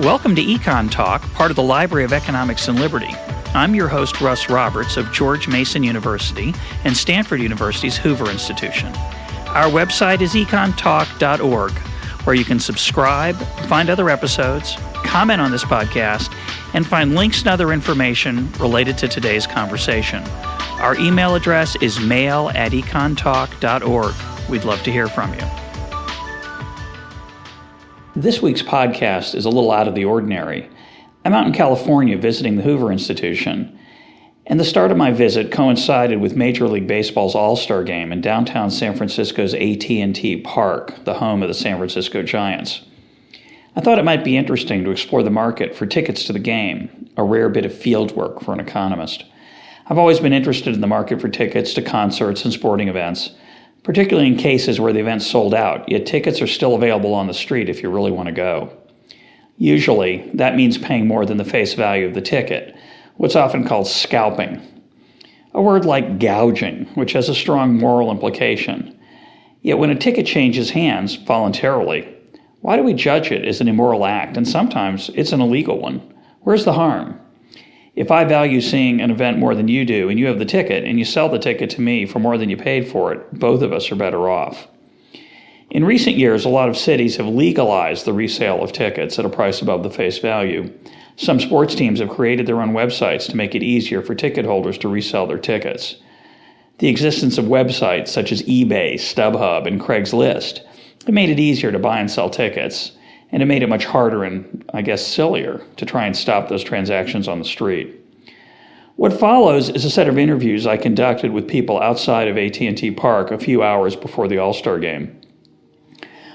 Welcome to EconTalk, part of the Library of Economics and Liberty. I'm your host, Russ Roberts of George Mason University and Stanford University's Hoover Institution. Our website is econtalk.org, where you can subscribe, find other episodes, comment on this podcast, and find links and other information related to today's conversation. Our email address is mail@econtalk.org. We'd love to hear from you. This week's podcast is a little out of the ordinary. I'm out in California visiting the Hoover Institution, and the start of my visit coincided with Major League Baseball's All-Star Game in downtown San Francisco's AT&T Park, the home of the San Francisco Giants. I thought it might be interesting to explore the market for tickets to the game, a rare bit of field work for an economist. I've always been interested in the market for tickets to concerts and sporting events, particularly in cases where the event's sold out, yet tickets are still available on the street if you really want to go. Usually, that means paying more than the face value of the ticket, what's often called scalping. A word like gouging, which has a strong moral implication. Yet when a ticket changes hands voluntarily, why do we judge it as an immoral act, and sometimes it's an illegal one? Where's the harm? If I value seeing an event more than you do, and you have the ticket, and you sell the ticket to me for more than you paid for it, both of us are better off. In recent years, a lot of cities have legalized the resale of tickets at a price above the face value. Some sports teams have created their own websites to make it easier for ticket holders to resell their tickets. The existence of websites such as eBay, StubHub, and Craigslist have made it easier to buy and sell tickets, and it made it much harder and, I guess, sillier to try and stop those transactions on the street. What follows is a set of interviews I conducted with people outside of AT&T Park a few hours before the All-Star Game.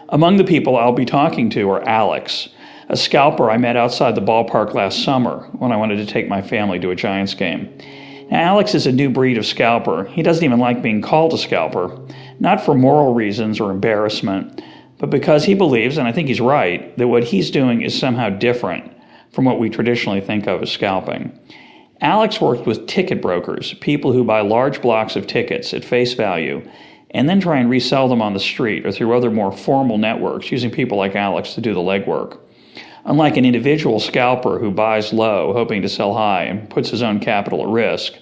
Among the people I'll be talking to are Alex, a scalper I met outside the ballpark last summer when I wanted to take my family to a Giants game. Now, Alex is a new breed of scalper. He doesn't even like being called a scalper, not for moral reasons or embarrassment, but because he believes, and I think he's right, that what he's doing is somehow different from what we traditionally think of as scalping. Alex works with ticket brokers, people who buy large blocks of tickets at face value and then try and resell them on the street or through other more formal networks using people like Alex to do the legwork. Unlike an individual scalper who buys low, hoping to sell high, and puts his own capital at risk,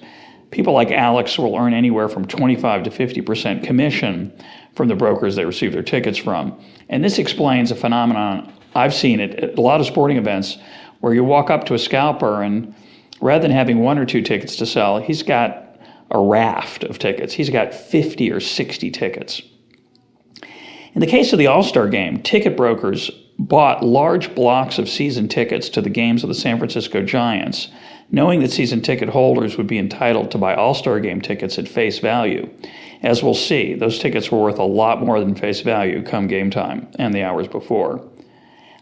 people like Alex will earn anywhere from 25 to 50% commission from the brokers they receive their tickets from. And this explains a phenomenon I've seen at a lot of sporting events where you walk up to a scalper and rather than having one or two tickets to sell, he's got a raft of tickets. He's got 50 or 60 tickets. In the case of the All-Star Game, ticket brokers bought large blocks of season tickets to the games of the San Francisco Giants, knowing that season ticket holders would be entitled to buy All-Star Game tickets at face value. As we'll see, those tickets were worth a lot more than face value come game time and the hours before.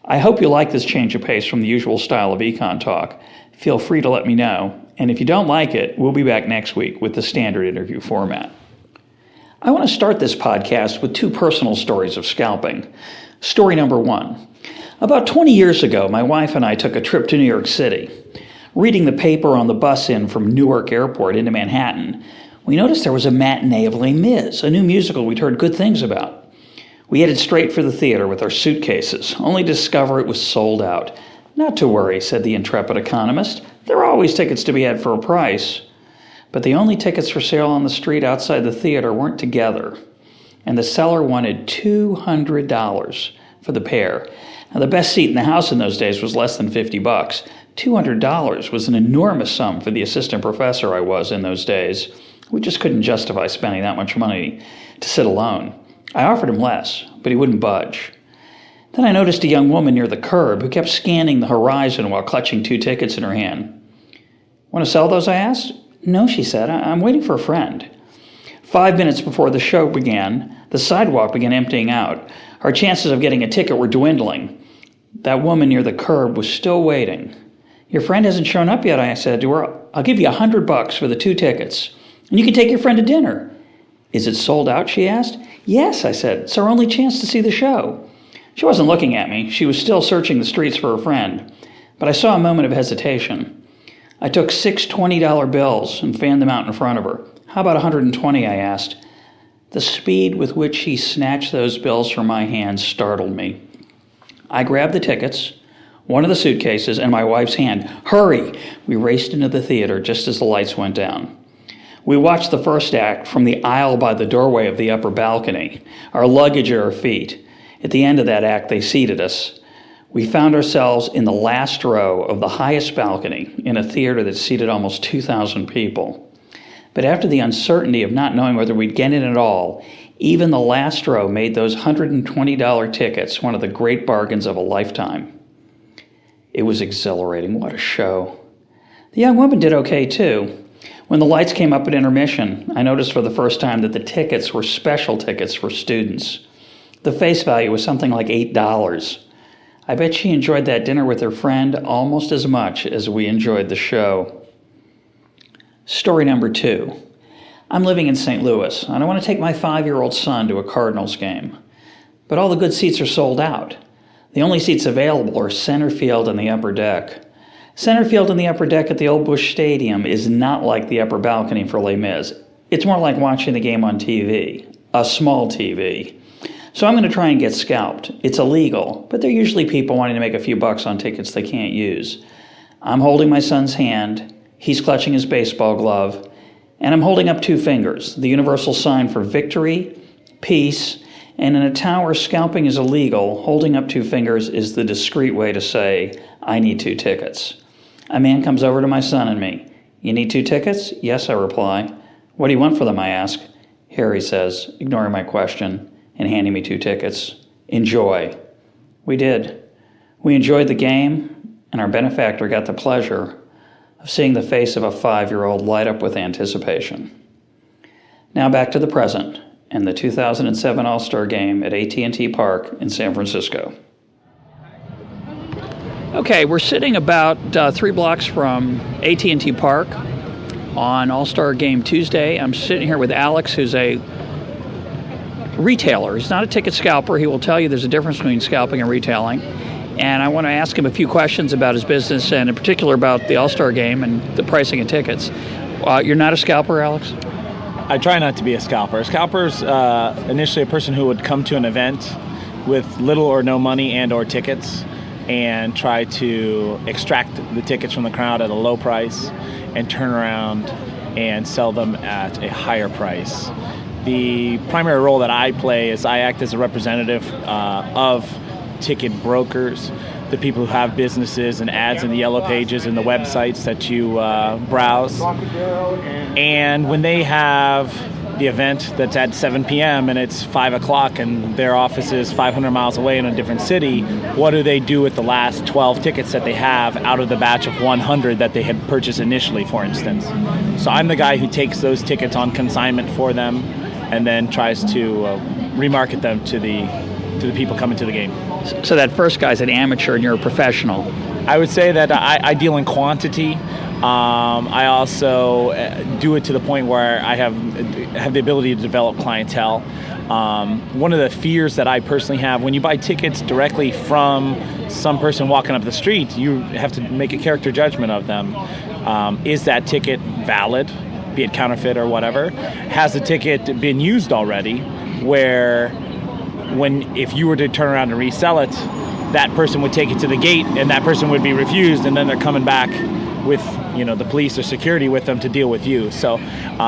I hope you like this change of pace from the usual style of Econ Talk. Feel free to let me know, and if you don't like it, we'll be back next week with the standard interview format. I want to start this podcast with two personal stories of scalping. Story number one. About 20 years ago, my wife and I took a trip to New York City. Reading the paper on the bus in from Newark Airport into Manhattan, we noticed there was a matinee of Les Mis, a new musical we'd heard good things about. We headed straight for the theater with our suitcases, only to discover it was sold out. Not to worry, said the intrepid economist. There are always tickets to be had for a price. But the only tickets for sale on the street outside the theater weren't together, and the seller wanted $200 for the pair. Now, the best seat in the house in those days was less than $50. $200 was an enormous sum for the assistant professor I was in those days. We just couldn't justify spending that much money to sit alone. I offered him less, but he wouldn't budge. Then I noticed a young woman near the curb who kept scanning the horizon while clutching two tickets in her hand. Want to sell those, I asked. No, she said. I'm waiting for a friend. 5 minutes before the show began, the sidewalk began emptying out. Our chances of getting a ticket were dwindling. That woman near the curb was still waiting. Your friend hasn't shown up yet, I said to her. I'll give you $100 for the two tickets, and you can take your friend to dinner. Is it sold out, she asked. Yes, I said. It's our only chance to see the show. She wasn't looking at me. She was still searching the streets for her friend. But I saw a moment of hesitation. I took 6 $20 bills and fanned them out in front of her. How about 120, I asked. The speed with which she snatched those bills from my hands startled me. I grabbed the tickets, one of the suitcases, and my wife's hand. Hurry! We raced into the theater just as the lights went down. We watched the first act from the aisle by the doorway of the upper balcony, our luggage at our feet. At the end of that act, they seated us. We found ourselves in the last row of the highest balcony in a theater that seated almost 2,000 people. But after the uncertainty of not knowing whether we'd get in at all, even the last row made those $120 tickets one of the great bargains of a lifetime. It was exhilarating. What a show. The young woman did okay, too. When the lights came up at intermission, I noticed for the first time that the tickets were special tickets for students. The face value was something like $8. I bet she enjoyed that dinner with her friend almost as much as we enjoyed the show. Story number 2. I'm living in St. Louis, and I want to take my 5-year-old son to a Cardinals game. But all the good seats are sold out. The only seats available are center field and the upper deck. Center field and the upper deck at the Old Busch Stadium is not like the upper balcony for Les Mis. It's more like watching the game on TV, a small TV. So I'm going to try and get scalped. It's illegal, but there are usually people wanting to make a few bucks on tickets they can't use. I'm holding my son's hand, he's clutching his baseball glove, and I'm holding up 2 fingers, the universal sign for victory, peace, and in a town where scalping is illegal, holding up 2 fingers is the discreet way to say, I need 2 tickets. A man comes over to my son and me. You need 2 tickets? Yes, I reply. What do you want for them, I ask. Here, he says, ignoring my question and handing me 2 tickets. Enjoy. We did. We enjoyed the game, and our benefactor got the pleasure of seeing the face of a 5-year-old light up with anticipation. Now back to the present and the 2007 All-Star Game at AT&T Park in San Francisco. Okay, we're sitting about 3 blocks from AT&T Park on All-Star Game Tuesday. I'm sitting here with Alex, who's a retailer. He's not a ticket scalper. He will tell you there's a difference between scalping and retailing. And I want to ask him a few questions about his business, and in particular about the All-Star Game and the pricing of tickets. You're not a scalper, Alex? I try not to be a scalper. A scalper's initially a person who would come to an event with little or no money and or tickets and try to extract the tickets from the crowd at a low price and turn around and sell them at a higher price. The primary role that I play is I act as a representative of ticket brokers, the people who have businesses and ads in the yellow pages and the websites that you browse. And when they have the event that's at 7 p.m. and it's 5 o'clock and their office is 500 miles away in a different city, what do they do with the last 12 tickets that they have out of the batch of 100 that they had purchased initially, for instance? So I'm the guy who takes those tickets on consignment for them and then tries to remarket them to the people coming to the game. So that first guy's an amateur and you're a professional. I would say that I deal in quantity. I also do it to the point where I have the ability to develop clientele. One of the fears that I personally have, when you buy tickets directly from some person walking up the street, you have to make a character judgment of them. Is that ticket valid, be it counterfeit or whatever? Has the ticket been used already, where if you were to turn around and resell it, that person would take it to the gate and that person would be refused, and then they're coming back with the police or security with them to deal with you. So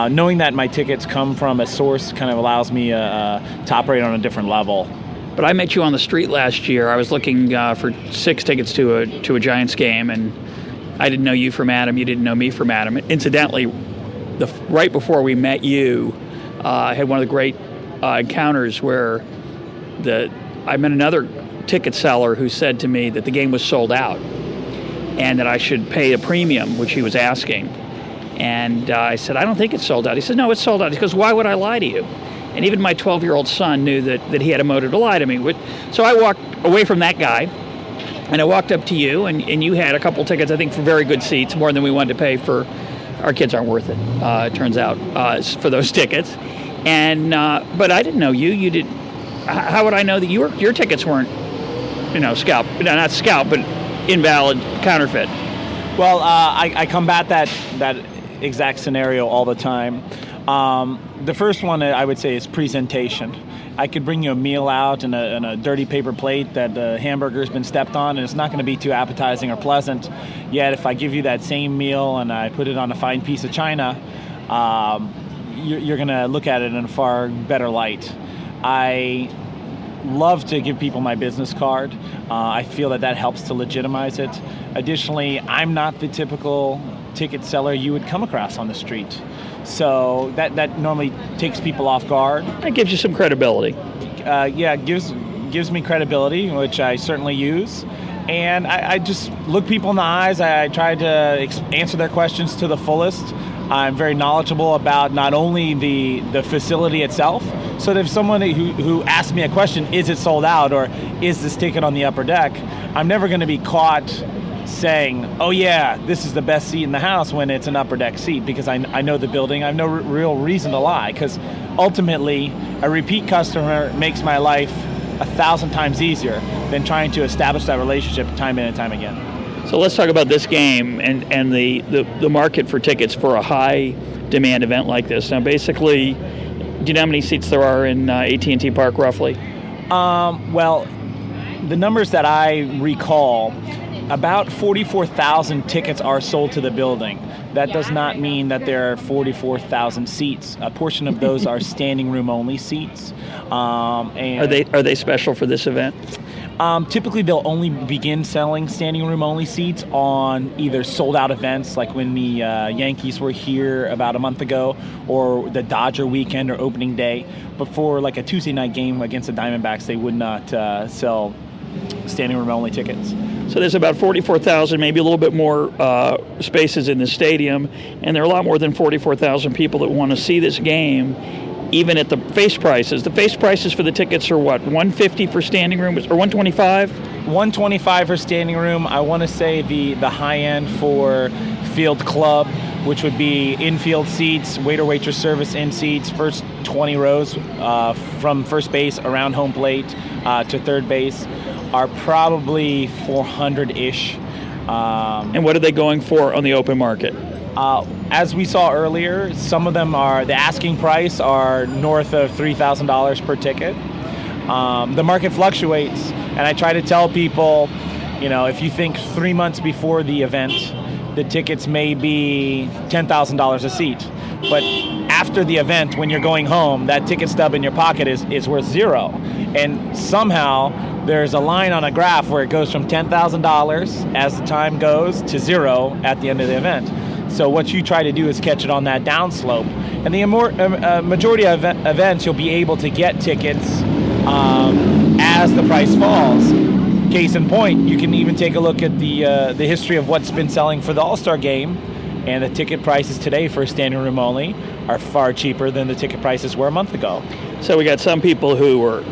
knowing that my tickets come from a source kind of allows me to operate on a different level. But I met you on the street last year. I was looking for 6 tickets to a Giants game, and I didn't know you from Adam. You didn't know me from Adam. Incidentally, right before we met you, I had one of the great encounters where I met another ticket seller who said to me that the game was sold out and that I should pay a premium, which he was asking. And I said, I don't think it's sold out. He said, no, it's sold out. He goes, why would I lie to you? And even my 12-year-old son knew that he had a motive to lie to me. So I walked away from that guy, and I walked up to you, and you had a couple tickets, I think, for very good seats, more than we wanted to pay for. Our kids aren't worth it, it turns out, for those tickets. And but I didn't know you. You did. How would I know that your tickets weren't, scalp? No, not scalp, but invalid, counterfeit. Well, I combat that exact scenario all the time. The first one I would say is presentation. I could bring you a meal out in a dirty paper plate that the hamburger's been stepped on, and it's not going to be too appetizing or pleasant. Yet if I give you that same meal and I put it on a fine piece of china, you're going to look at it in a far better light. I love to give people my business card. I feel that helps to legitimize it. Additionally, I'm not the typical ticket seller you would come across on the street. So that normally takes people off guard. That gives you some credibility. Gives me credibility, which I certainly use. And I just look people in the eyes. I try to answer their questions to the fullest. I'm very knowledgeable about not only the facility itself, so that if someone who asks me a question, is it sold out or is this ticket on the upper deck, I'm never going to be caught saying, oh yeah, this is the best seat in the house when it's an upper deck seat, because I know the building. I have no real reason to lie, because ultimately a repeat customer makes my life 1,000 times easier than trying to establish that relationship time in and time again. So let's talk about this game and the market for tickets for a high demand event like this. Now basically, do you know how many seats there are in AT&T Park roughly? Well, the numbers that I recall, about 44,000 tickets are sold to the building. That does not mean that there are 44,000 seats. A portion of those are standing room only seats. And are they special for this event? Typically, they'll only begin selling standing room only seats on either sold out events, like when the Yankees were here about a month ago, or the Dodger weekend or opening day. But for like a Tuesday night game against the Diamondbacks, they would not sell standing room only tickets. So there's about 44,000, maybe a little bit more spaces in the stadium, and there are a lot more than 44,000 people that want to see this game, even at the face prices. The face prices for the tickets are what, $150 for standing room, or $125? $125 for standing room. I want to say the high end for Field Club, which would be infield seats, waiter waitress service in seats, first 20 rows from first base around home plate to third base, are probably 400-ish. And what are they going for on the open market? As we saw earlier, some of them are, the asking price are north of $3,000 per ticket. The market fluctuates, and I try to tell people, if you think 3 months before the event, the tickets may be $10,000 a seat. But after the event, when you're going home, that ticket stub in your pocket is worth zero. And somehow there's a line on a graph where it goes from $10,000 as the time goes to zero at the end of the event. So what you try to do is catch it on that downslope. And the majority of events, you'll be able to get tickets as the price falls. Case in point, you can even take a look at the history of what's been selling for the All-Star Game, and the ticket prices today for standing room only are far cheaper than the ticket prices were a month ago. So we got some people who were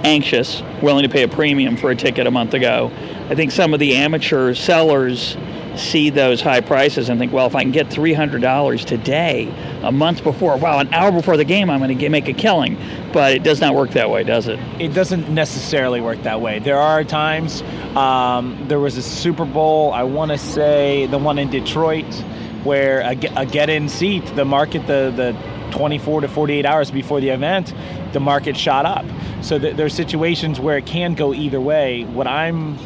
anxious, willing to pay a premium for a ticket a month ago. I think some of the amateur sellers see those high prices and think, well, if I can get $300 today, a month before, wow, an hour before the game, I'm going to make a killing. But it does not work that way, does it? It doesn't necessarily work that way. There are times, there was a Super Bowl, I want to say the one in Detroit, where a get-in seat, the market, the 24 to 48 hours before the event, the market shot up. So there are situations where it can go either way. What I'm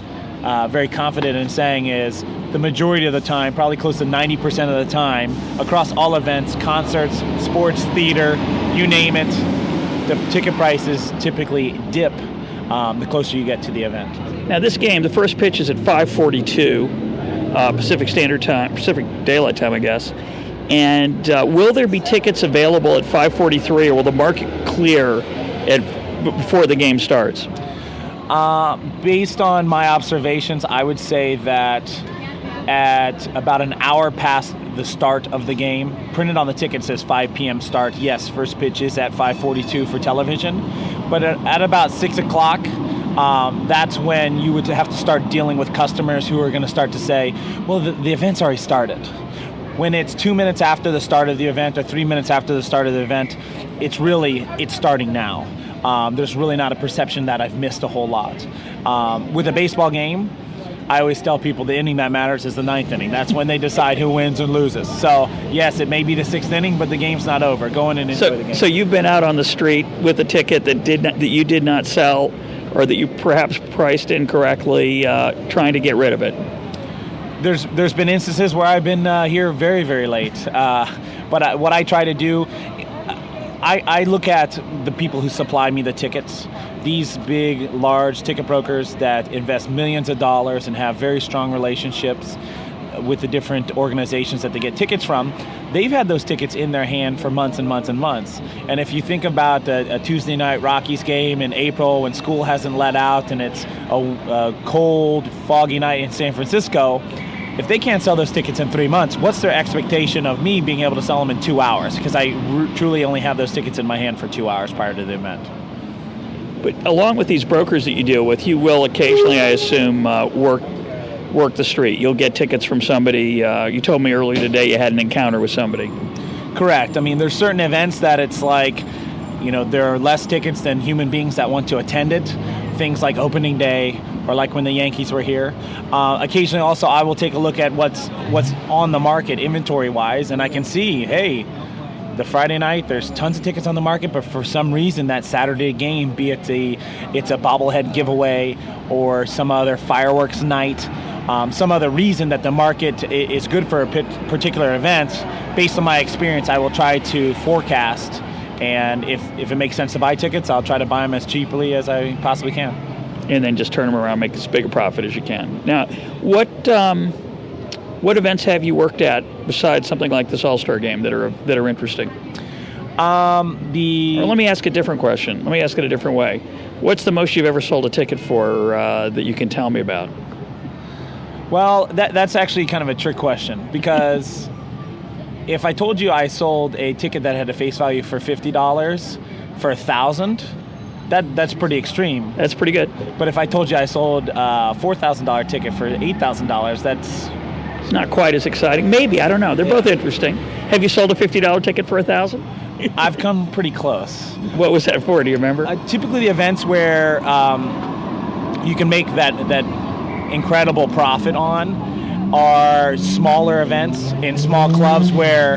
very confident in saying is the majority of the time, probably close to 90% of the time, across all events, concerts, sports, theater, you name it, the ticket prices typically dip the closer you get to the event. Now this game, the first pitch is at 5:42 Pacific Standard Time, Pacific Daylight Time, I guess. And will there be tickets available at 5:43, or will the market clear before the game starts? Based on my observations, I would say that at about an hour past the start of the game, printed on the ticket says 5 p.m. start. Yes, first pitch is at 5:42 for television. But at about 6 o'clock, that's when you would have to start dealing with customers who are going to start to say, well, the event's already started. When it's 2 minutes after the start of the event or 3 minutes after the start of the event, it's starting now. There's really not a perception that I've missed a whole lot. With a baseball game, I always tell people the inning that matters is the ninth inning. That's when they decide who wins and loses. So, yes, it may be the sixth inning, but the game's not over. Go in and enjoy the game. So you've been out on the street with a ticket that you did not sell, or that you perhaps priced incorrectly, trying to get rid of it. There's been instances where I've been here very, very late. But what I try to do, I look at the people who supply me the tickets. These big, large ticket brokers that invest millions of dollars and have very strong relationships with the different organizations that they get tickets from, they've had those tickets in their hand for months and months and months. And if you think about a Tuesday night Rockies game in April when school hasn't let out and it's a cold, foggy night in San Francisco, if they can't sell those tickets in 3 months, what's their expectation of me being able to sell them in 2 hours? Because I truly only have those tickets in my hand for 2 hours prior to the event. But along with these brokers that you deal with, you will occasionally, I assume, work the street. You'll get tickets from somebody. You told me earlier today you had an encounter with somebody. Correct. I mean, there's certain events that it's like, there are less tickets than human beings that want to attend it. Things like opening day, or like when the Yankees were here. Occasionally also I will take a look at what's on the market inventory-wise, and I can see, hey, the Friday night, there's tons of tickets on the market, but for some reason that Saturday game, be it it's a bobblehead giveaway or some other fireworks night, some other reason that the market is good for a particular event, based on my experience, I will try to forecast, and if it makes sense to buy tickets, I'll try to buy them as cheaply as I possibly can. And then just turn them around, make as big a profit as you can. Now, what events have you worked at besides something like this All-Star game that are interesting? Or let me ask a different question. Let me ask it a different way. What's the most you've ever sold a ticket for that you can tell me about? Well, that's actually kind of a trick question, because if I told you I sold a ticket that had a face value for $50 for $1,000, that's pretty extreme. That's pretty good. But if I told you I sold a $4,000 ticket for $8,000, it's not quite as exciting. Maybe, I don't know. They're both interesting. Have you sold a $50 ticket for $1,000? I've come pretty close. What was that for? Do you remember? Typically, the events where you can make that incredible profit on are smaller events in small clubs where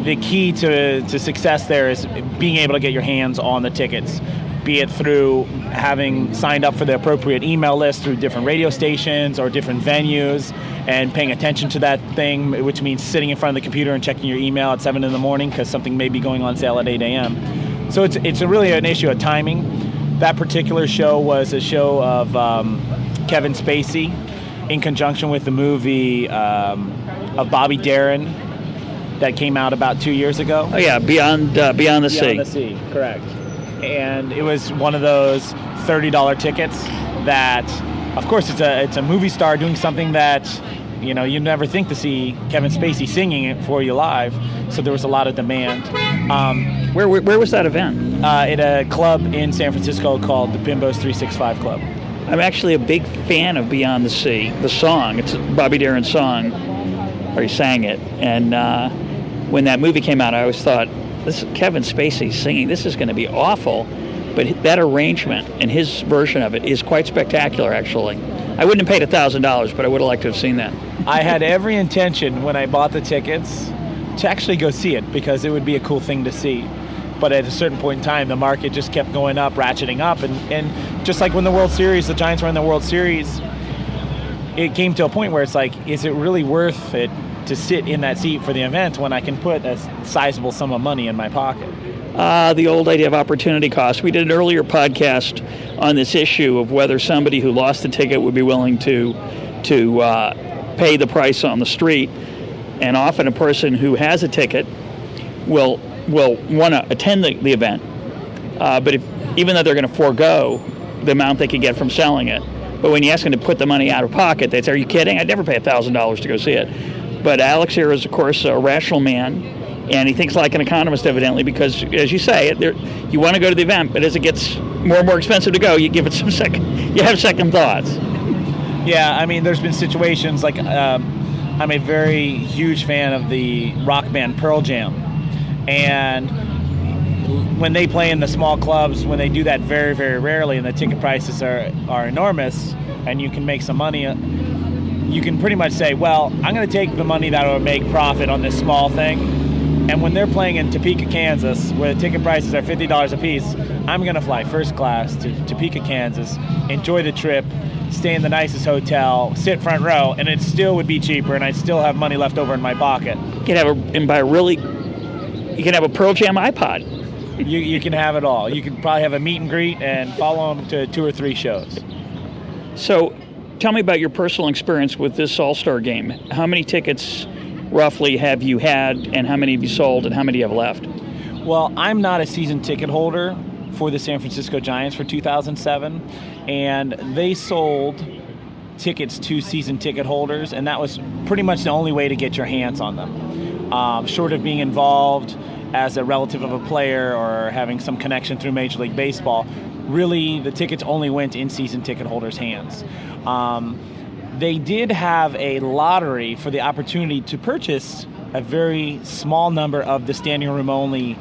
the key to success there is being able to get your hands on the tickets, be it through having signed up for the appropriate email list through different radio stations or different venues and paying attention to that thing, which means sitting in front of the computer and checking your email at 7 in the morning because something may be going on sale at 8 a.m. So it's really an issue of timing. That particular show was a show of Kevin Spacey in conjunction with the movie of Bobby Darin that came out about 2 years ago. Oh yeah, Beyond the Sea. Beyond the Sea, correct. And it was one of those $30 tickets that, of course, it's a movie star doing something that you never think to see Kevin Spacey singing it for you live. So there was a lot of demand. Where was that event? At a club in San Francisco called the Bimbo's 365 Club. I'm actually a big fan of Beyond the Sea. The song, it's Bobby Darin's song, or he sang it. And when that movie came out, I always thought, this is Kevin Spacey singing. This is going to be awful. But that arrangement and his version of it is quite spectacular, actually. I wouldn't have paid $1,000, but I would have liked to have seen that. I had every intention when I bought the tickets to actually go see it because it would be a cool thing to see. But at a certain point in time, the market just kept going up, ratcheting up. And just like when the Giants were in the World Series, it came to a point where it's like, is it really worth it to sit in that seat for the event when I can put a sizable sum of money in my pocket? The old idea of opportunity cost. We did an earlier podcast on this issue of whether somebody who lost a ticket would be willing to pay the price on the street. And often a person who has a ticket will want to attend the event, but even though they're going to forego the amount they could get from selling it. But when you ask them to put the money out of pocket, they say, "Are you kidding? I'd never pay $1,000 to go see it." But Alex here is, of course, a rational man, and he thinks like an economist, evidently, because, as you say, you want to go to the event, but as it gets more and more expensive to go, you give it you have second thoughts. Yeah, I mean, there's been situations like I'm a very huge fan of the rock band Pearl Jam, and when they play in the small clubs, when they do that very, very rarely, and the ticket prices are enormous, and you can make some money, you can pretty much say, well, I'm going to take the money that I would make profit on this small thing, and when they're playing in Topeka, Kansas, where the ticket prices are $50 a piece, I'm going to fly first class to Topeka, Kansas, enjoy the trip, stay in the nicest hotel, sit front row, and it still would be cheaper, and I'd still have money left over in my pocket. You can have a Pearl Jam iPod. You can have it all. You can probably have a meet and greet and follow them to 2 or 3 shows. So tell me about your personal experience with this All-Star game. How many tickets roughly have you had, and how many have you sold, and how many do you have left? Well, I'm not a season ticket holder for the San Francisco Giants for 2007, and they sold tickets to season ticket holders, and that was pretty much the only way to get your hands on them. Short of being involved as a relative of a player or having some connection through Major League Baseball, really the tickets only went in season ticket holders' hands. They did have a lottery for the opportunity to purchase a very small number of the standing room only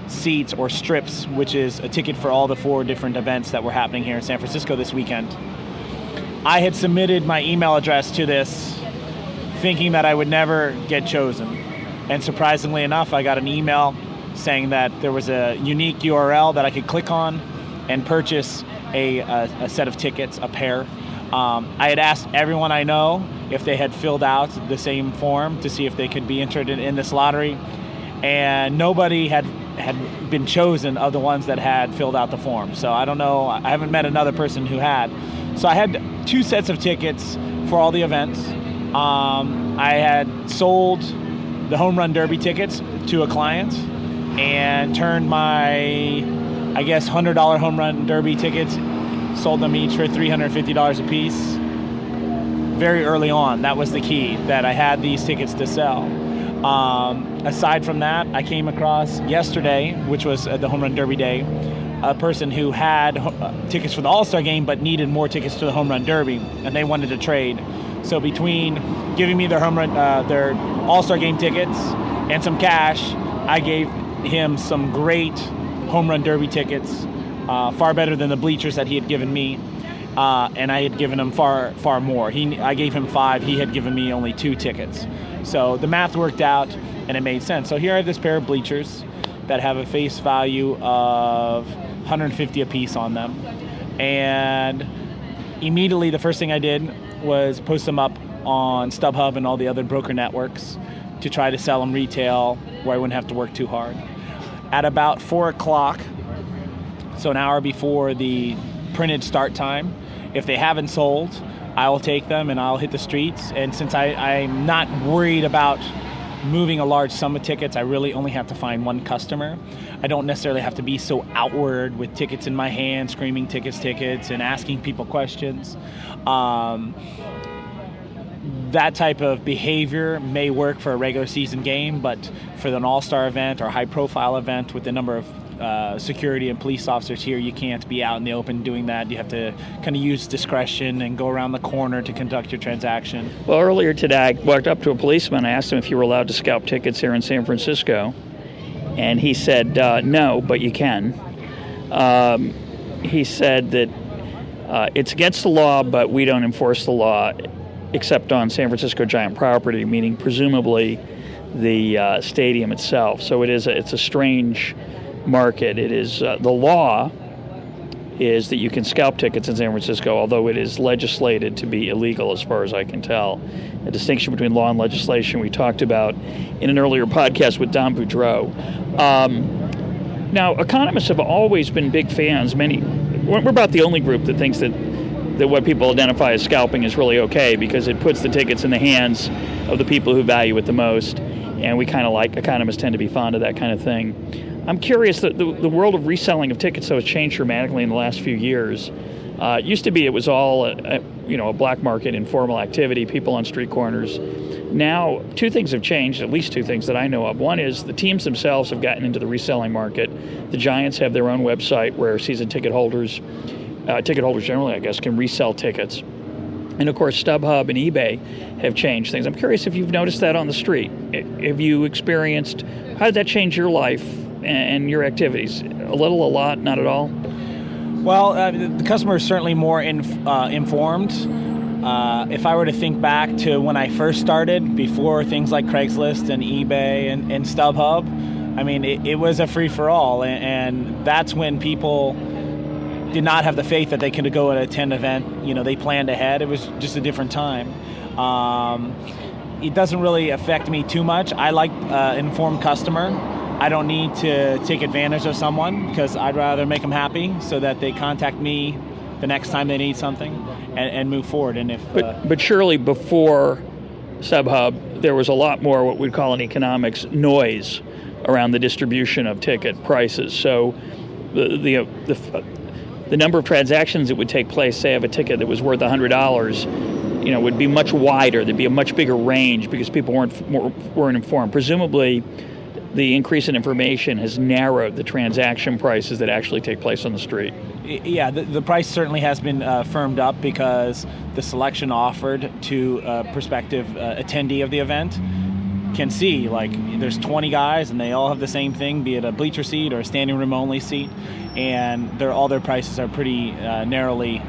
seats or strips, which is a ticket for all the 4 different events that were happening here in San Francisco this weekend. I had submitted my email address to this thinking that I would never get chosen. And surprisingly enough, I got an email saying that there was a unique URL that I could click on and purchase a set of tickets, a pair. I had asked everyone I know if they had filled out the same form to see if they could be entered in this lottery, and nobody had been chosen of the ones that had filled out the form. So I don't know, I haven't met another person who had. So I had 2 sets of tickets for all the events. I had sold the Home Run Derby tickets to a client and turned my, I guess, $100 Home Run Derby tickets, sold them each for $350 a piece. Very early on, that was the key, that I had these tickets to sell. Aside from that, I came across yesterday, which was the Home Run Derby day, a person who had tickets for the All-Star game but needed more tickets to the Home Run Derby, and they wanted to trade. So between giving me their their All-Star game tickets and some cash, I gave him some great Home Run Derby tickets, far better than the bleachers that he had given me, and I had given him far more. I gave him 5. He had given me only 2 tickets. So the math worked out, and it made sense. So here I have this pair of bleachers that have a face value of $150 a piece on them, and immediately the first thing I did was post them up on StubHub and all the other broker networks to try to sell them retail where I wouldn't have to work too hard. At about 4 o'clock, so an hour before the printed start time, if they haven't sold, I will take them and I'll hit the streets. And since I'm not worried about moving a large sum of tickets, I really only have to find one customer. I don't necessarily have to be so outward with tickets in my hand, screaming tickets, and asking people questions. That type of behavior may work for a regular season game, but for an all-star event or high-profile event with the number of security and police officers here, you can't be out in the open doing that. You have to kind of use discretion and go around the corner to conduct your transaction. Well, earlier today, I walked up to a policeman. I asked him if you were allowed to scalp tickets here in San Francisco, and he said, no, but you can. He said that it's against the law, but we don't enforce the law except on San Francisco Giant property, meaning presumably the stadium itself. So it's a strange market. It is the law is that you can scalp tickets in San Francisco, although it is legislated to be illegal as far as I can tell. A distinction between law and legislation we talked about in an earlier podcast with Don Boudreau. Now, economists have always been big fans. We're about the only group that thinks that what people identify as scalping is really okay because it puts the tickets in the hands of the people who value it the most, and we kind of like, economists tend to be fond of that kind of thing. I'm curious that the world of reselling of tickets, though, has changed dramatically in the last few years. It used to be it was all a black market, informal activity, people on street corners. Now, 2 things have changed, at least 2 things that I know of. One is the teams themselves have gotten into the reselling market. The Giants have their own website where season ticket holders generally, I guess, can resell tickets. And, of course, StubHub and eBay have changed things. I'm curious if you've noticed that on the street. Have you experienced, how did that change your life and your activities? A little, a lot, not at all? Well, the customer is certainly more informed. If I were to think back to when I first started, before things like Craigslist and eBay and StubHub, I mean, it was a free-for-all, and that's when people did not have the faith that they could go and attend an event. You know, they planned ahead. It was just a different time. It doesn't really affect me too much. I like an informed customer. I don't need to take advantage of someone because I'd rather make them happy so that they contact me the next time they need something and move forward. And but surely before StubHub, there was a lot more what we'd call in economics noise around the distribution of ticket prices. So the number of transactions that would take place, say, of a ticket that was worth $100, would be much wider. There'd be a much bigger range because people weren't informed. Presumably, the increase in information has narrowed the transaction prices that actually take place on the street. Yeah, the price certainly has been firmed up because the selection offered to a prospective attendee of the event can see, like, there's 20 guys and they all have the same thing, be it a bleacher seat or a standing room only seat, and all their prices are pretty narrowly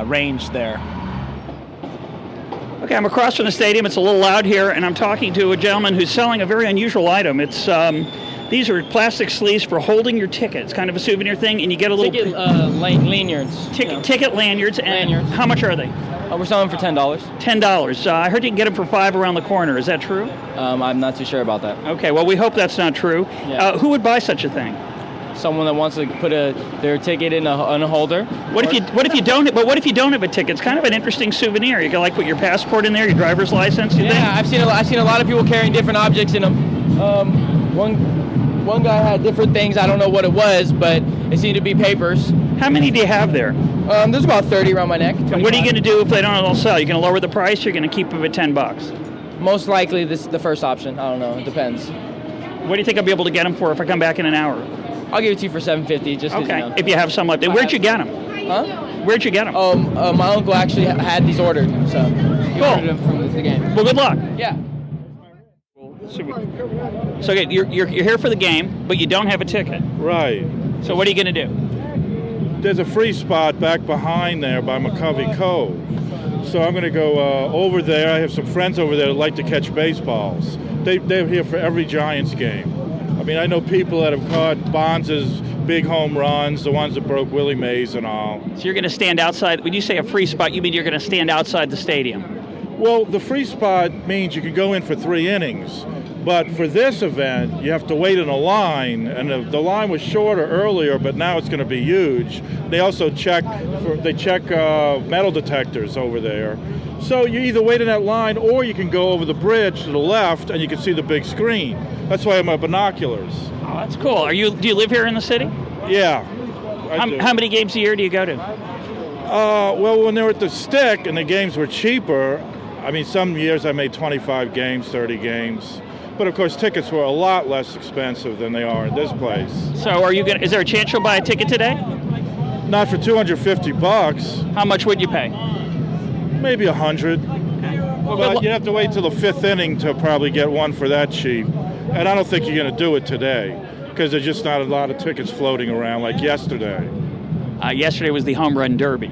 ranged there. Okay, I'm across from the stadium. It's a little loud here, and I'm talking to a gentleman who's selling a very unusual item. It's these are plastic sleeves for holding your ticket. It's kind of a souvenir thing, and you get a little ticket lanyards. Ticket lanyards. And how much are they? We're selling them for $10. $10. I heard you can get them for $5 around the corner. Is that true? I'm not too sure about that. Okay, well, we hope that's not true. Yeah. Who would buy such a thing? Someone that wants to put their ticket in a holder. What if you don't have a ticket? It's kind of an interesting souvenir. You can put your passport in there, your driver's license. You think? I've seen a lot of people carrying different objects in them. One guy had different things. I don't know what it was, but it seemed to be papers. How many do you have there? There's about 30 around my neck. 25. And what are you going to do if they don't all sell? You're going to lower the price? You're going to keep them at $10? Most likely, this is the first option. I don't know. It depends. What do you think I'll be able to get them for if I come back in an hour? I'll give it to you for $7.50. Just okay. If you have some left. Where'd you get them? Huh? Where'd you get them? My uncle actually had these ordered, so he ordered them from the game. Well, good luck. Yeah. So you're here for the game, but you don't have a ticket. Right. So what are you going to do? There's a free spot back behind there by McCovey Cove. So I'm going to go over there. I have some friends over there that like to catch baseballs. They're here for every Giants game. I mean, I know people that have caught Bonds' big home runs, the ones that broke Willie Mays and all. So you're going to stand outside. When you say a free spot, you mean you're going to stand outside the stadium? Well, the free spot means you can go in for 3 innings. But for this event, you have to wait in a line, and the line was shorter earlier, but now it's going to be huge. They also check metal detectors over there. So you either wait in that line, or you can go over the bridge to the left, and you can see the big screen. That's why I have my binoculars. Oh, that's cool. Do you live here in the city? Yeah. How many games a year do you go to? Well, when they were at the Stick and the games were cheaper, I mean, some years I made 25 games, 30 games. But of course, tickets were a lot less expensive than they are in this place. So, is there a chance you'll buy a ticket today? Not for $250. How much would you pay? Maybe $100. Okay. Well, but you have to wait till the 5th inning to probably get one for that cheap. And I don't think you're going to do it today because there's just not a lot of tickets floating around like yesterday. Yesterday was the Home Run Derby.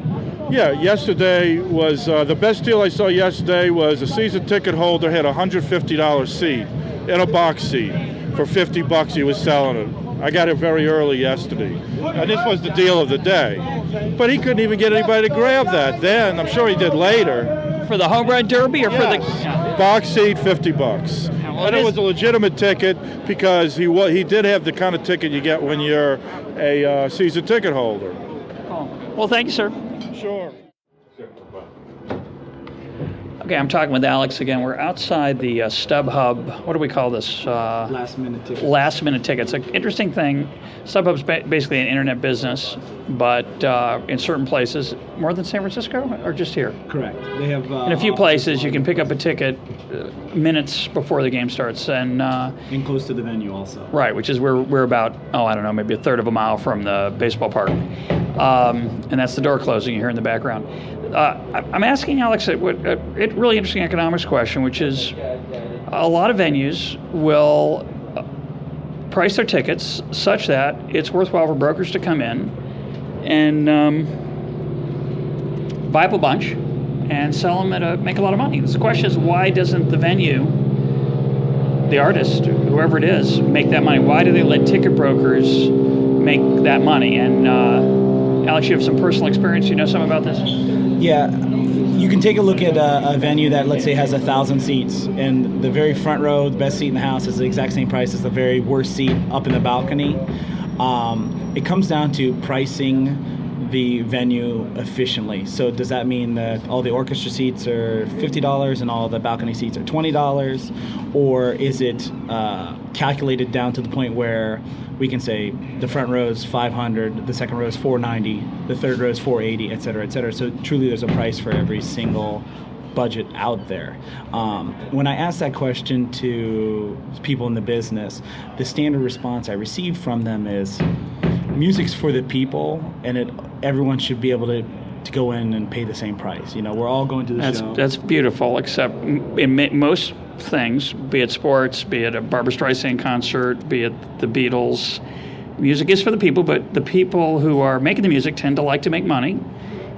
Yeah, yesterday was the best deal I saw yesterday was a season ticket holder had a $150 seat in a box seat for $50 he was selling it. I got it very early yesterday. And this was the deal of the day. But he couldn't even get anybody to grab that then. I'm sure he did later. For the Home Run Derby or for the box seat, $50. And it was a legitimate ticket because he did have the kind of ticket you get when you're a season ticket holder. Oh. Well, thank you, sir. Sure. Okay, I'm talking with Alex again. We're outside the StubHub. What do we call this? Last minute tickets. Last minute tickets. An interesting thing. StubHub's basically an internet business, but in certain places, more than San Francisco, or just here? Correct. They have in a few places you can pick up a ticket minutes before the game starts, and close to the venue also. Right, which is we're about maybe a third of a mile from the baseball park, and that's the door closing you hear in the background. I'm asking Alex a really interesting economics question, which is a lot of venues will price their tickets such that it's worthwhile for brokers to come in and buy up a bunch and sell them make a lot of money. The question is, why doesn't the venue, the artist, whoever it is, make that money? Why do they let ticket brokers make that money? And Alex, you have some personal experience. You know something about this? Yeah. You can take a look at a venue that, let's say, has 1,000 seats, and the very front row, the best seat in the house, is the exact same price as the very worst seat up in the balcony. It comes down to pricing the venue efficiently. So does that mean that all the orchestra seats are $50 and all the balcony seats are $20? Or is it calculated down to the point where we can say the front row is $500, the second row is $490, the third row is $480, et cetera, et cetera. So truly there's a price for every single budget out there. When I asked that question to people in the business, the standard response I received from them is, music's for the people, and everyone should be able to go in and pay the same price. You know, we're all going to the show. That's beautiful, except in most things, be it sports, be it a Barbra Streisand concert, be it the Beatles, music is for the people, but the people who are making the music tend to like to make money,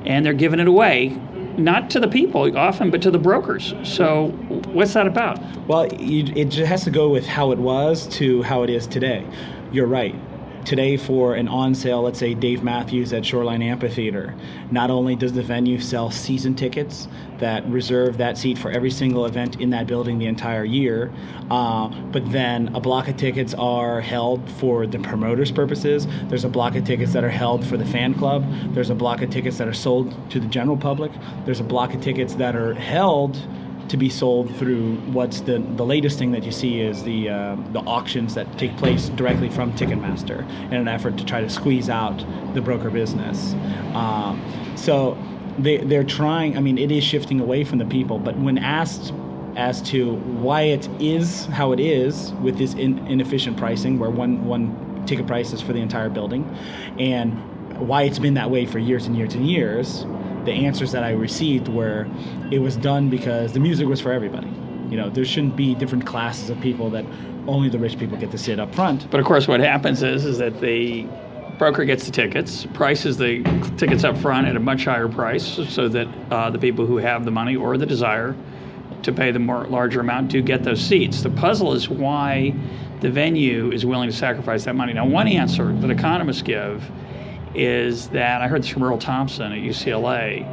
and they're giving it away, not to the people often, but to the brokers. So what's that about? Well, it just has to go with how it was to how it is today. You're right. Today, for an on sale, let's say Dave Matthews at Shoreline Amphitheater, not only does the venue sell season tickets that reserve that seat for every single event in that building the entire year, but then a block of tickets are held for the promoters' purposes. There's a block of tickets that are held for the fan club. There's a block of tickets that are sold to the general public. There's a block of tickets that are held to be sold through what's the latest thing that you see is the auctions that take place directly from Ticketmaster in an effort to try to squeeze out the broker business. So they're trying, I mean, it is shifting away from the people, but when asked as to why it is how it is with this inefficient pricing where one ticket price is for the entire building, and why it's been that way for years and years and years, the answers that I received were, it was done because the music was for everybody. You know, there shouldn't be different classes of people that only the rich people get to sit up front. But of course what happens is that the broker gets the tickets, prices the tickets up front at a much higher price so that the people who have the money or the desire to pay the larger amount do get those seats. The puzzle is why the venue is willing to sacrifice that money. Now, one answer that economists give is that, I heard this from Earl Thompson at UCLA,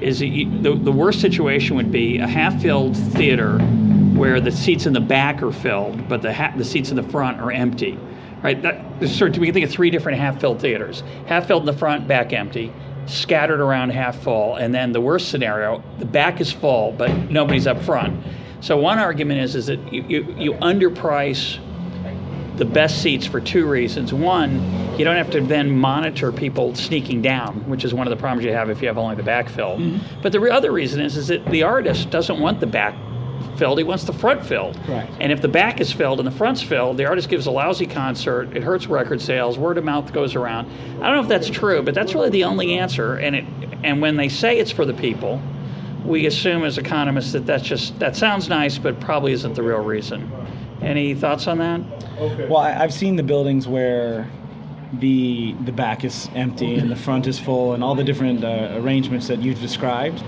is that the worst situation would be a half-filled theater where the seats in the back are filled, but the seats in the front are empty. Right? We can think of three different half-filled theaters. Half-filled in the front, back empty, scattered around half full, and then the worst scenario, the back is full, but nobody's up front. So one argument is that you underprice the best seats for two reasons. One, you don't have to then monitor people sneaking down, which is one of the problems you have if you have only the back filled. Mm-hmm. But the other reason is that the artist doesn't want the back filled, he wants the front filled. Correct. And if the back is filled and the front's filled, the artist gives a lousy concert, it hurts record sales, word of mouth goes around. I don't know if that's true, but that's really the only answer. And when they say it's for the people, we assume as economists that sounds nice, but probably isn't the real reason. Any thoughts on that? Okay. Well, I've seen the buildings where the back is empty and the front is full and all the different arrangements that you've described.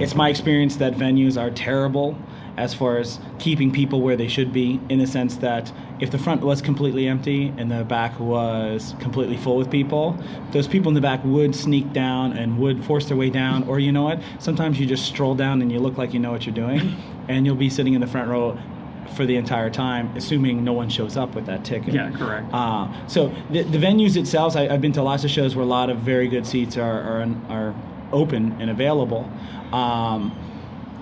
It's my experience that venues are terrible as far as keeping people where they should be, in the sense that if the front was completely empty and the back was completely full with people, those people in the back would sneak down and would force their way down. Or you know what? Sometimes you just stroll down and you look like you know what you're doing, and you'll be sitting in the front row for the entire time, assuming no one shows up with that ticket. Yeah, correct. So the venues itself, I've been to lots of shows where a lot of very good seats are open and available.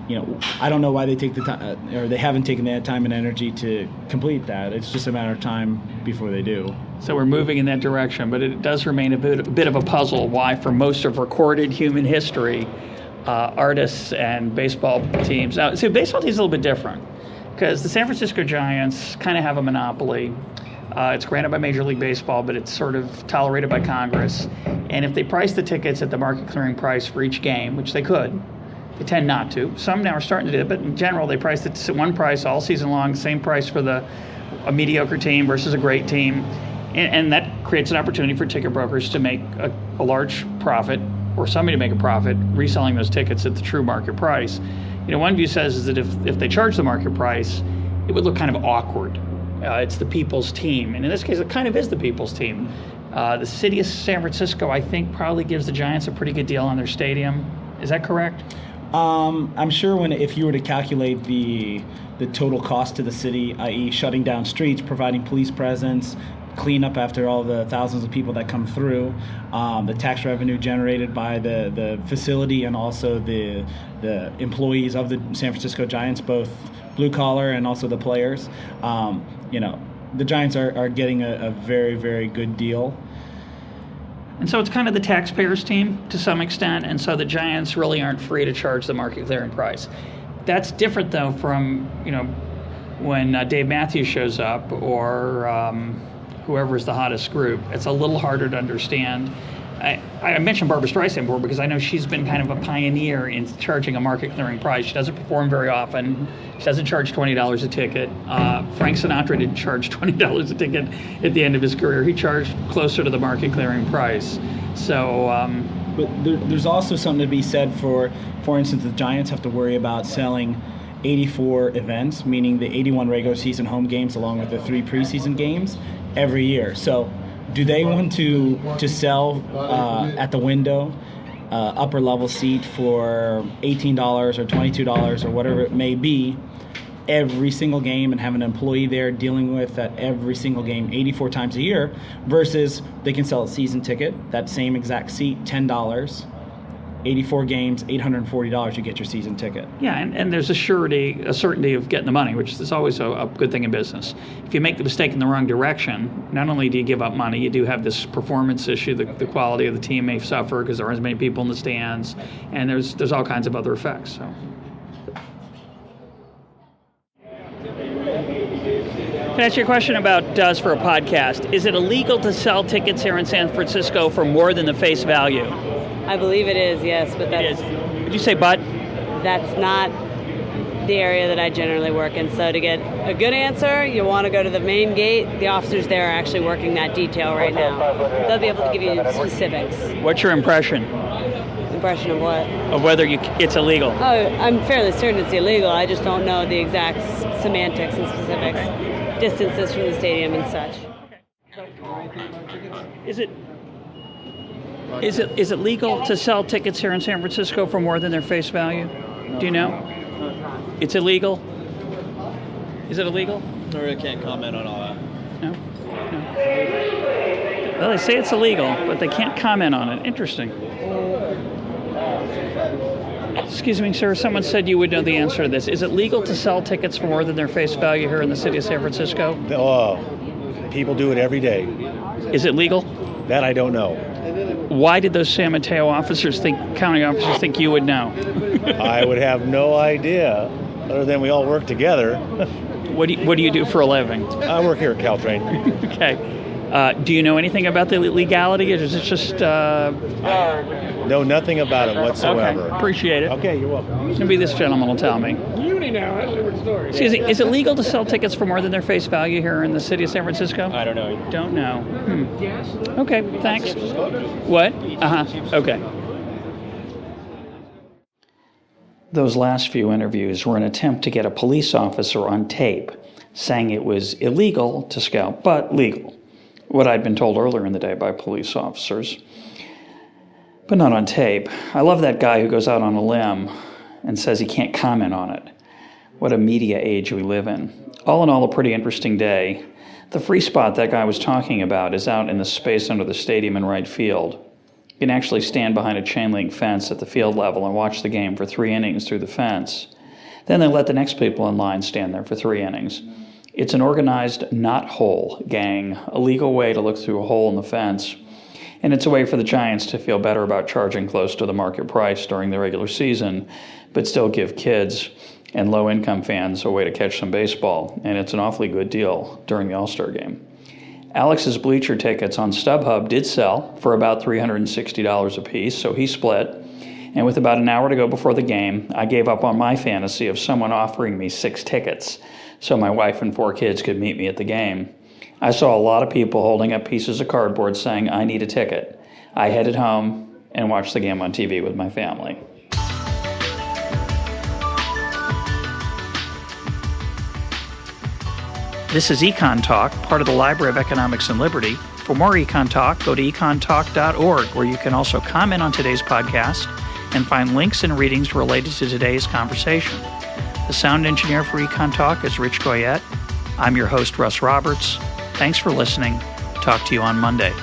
You know, I don't know why they take the time, or they haven't taken that time and energy to complete that. It's just a matter of time before they do. So we're moving in that direction, but it does remain a bit of a puzzle why, for most of recorded human history, artists and baseball teams. Now, see, baseball teams are a little bit different, because the San Francisco Giants kind of have a monopoly. It's granted by Major League Baseball, but it's sort of tolerated by Congress. And if they price the tickets at the market clearing price for each game, which they could, they tend not to. Some now are starting to do it, but in general, they price it at one price all season long, same price for a mediocre team versus a great team. And that creates an opportunity for ticket brokers to make a large profit, or somebody to make a profit reselling those tickets at the true market price. One view says is that if they charge the market price, it would look kind of awkward. It's the people's team, and in this case, it kind of is the people's team. The city of San Francisco, I think, probably gives the Giants a pretty good deal on their stadium. Is that correct? I'm sure if you were to calculate the total cost to the city, i.e. shutting down streets, providing police presence, clean up after all the thousands of people that come through, the tax revenue generated by the facility and also the employees of the San Francisco Giants, both blue collar and also the players, the Giants are getting a very, very good deal. And so it's kind of the taxpayers' team to some extent, and so the Giants really aren't free to charge the market clearing price. That's different, though, from when Dave Matthews shows up or whoever is the hottest group. It's a little harder to understand. I mentioned Barbra Streisand before because I know she's been kind of a pioneer in charging a market clearing price. She doesn't perform very often. She doesn't charge $20 a ticket. Frank Sinatra didn't charge $20 a ticket at the end of his career. He charged closer to the market clearing price. So, but there's also something to be said for instance, the Giants have to worry about selling 84 events, meaning the 81 regular season home games along with the 3 preseason games every year. So do they want to sell at the window upper level seat for $18 or $22 or whatever it may be every single game and have an employee there dealing with that every single game 84 times a year, versus they can sell a season ticket, that same exact seat, $10, 84 games, $840, you get your season ticket. Yeah, and there's a certainty of getting the money, which is always a good thing in business. If you make the mistake in the wrong direction, not only do you give up money, you do have this performance issue. The quality of the team may suffer because there aren't as many people in the stands, and there's all kinds of other effects. So. Can I ask you a question about us for a podcast? Is it illegal to sell tickets here in San Francisco for more than the face value? I believe it is, yes, but that's... It is. Did you say but? That's not the area that I generally work in. So to get a good answer, you want to go to the main gate. The officers there are actually working that detail right now. They'll be able to give you specifics. What's your impression? Impression of what? Of whether it's illegal. Oh, I'm fairly certain it's illegal. I just don't know the exact semantics and specifics. Okay. Distances from the stadium and such. Is it legal to sell tickets here in San Francisco for more than their face value? Do you know? It's illegal? Is it illegal? I really can't comment on all that. No? Well, they say it's illegal, but they can't comment on it. Interesting. Excuse me, sir. Someone said you would know the answer to this. Is it legal to sell tickets for more than their face value here in the city of San Francisco? Oh, people do it every day. Is it legal? That I don't know. Why did those San Mateo county officers think you would know? I would have no idea, other than we all work together. What do you do for a living? I work here at Caltrain. Okay. Do you know anything about the legality, or is it just... Know nothing about it whatsoever. Okay. Appreciate it. Okay, you're welcome. Maybe this gentleman will tell me. Uni now, that's a different story. Excuse me, is it legal to sell tickets for more than their face value here in the city of San Francisco? I don't know. Don't know. Okay, thanks. What? Okay. Those last few interviews were an attempt to get a police officer on tape saying it was illegal to scalp, but legal. What I'd been told earlier in the day by police officers, but not on tape. I love that guy who goes out on a limb and says he can't comment on it. What a media age we live in. All in all, a pretty interesting day. The free spot that guy was talking about is out in the space under the stadium in right field. You can actually stand behind a chain link fence at the field level and watch the game for 3 innings through the fence. Then they let the next people in line stand there for 3 innings. It's an organized knothole gang, a legal way to look through a hole in the fence. And it's a way for the Giants to feel better about charging close to the market price during the regular season, but still give kids and low-income fans a way to catch some baseball. And it's an awfully good deal during the All-Star game. Alex's bleacher tickets on StubHub did sell for about $360 a piece, so he split. And with about an hour to go before the game, I gave up on my fantasy of someone offering me 6 tickets so my wife and 4 kids could meet me at the game. I saw a lot of people holding up pieces of cardboard saying, "I need a ticket." I headed home and watched the game on TV with my family. This is EconTalk, part of the Library of Economics and Liberty. For more EconTalk, go to econtalk.org, where you can also comment on today's podcast and find links and readings related to today's conversation. The sound engineer for EconTalk is Rich Goyette. I'm your host, Russ Roberts. Thanks for listening. Talk to you on Monday.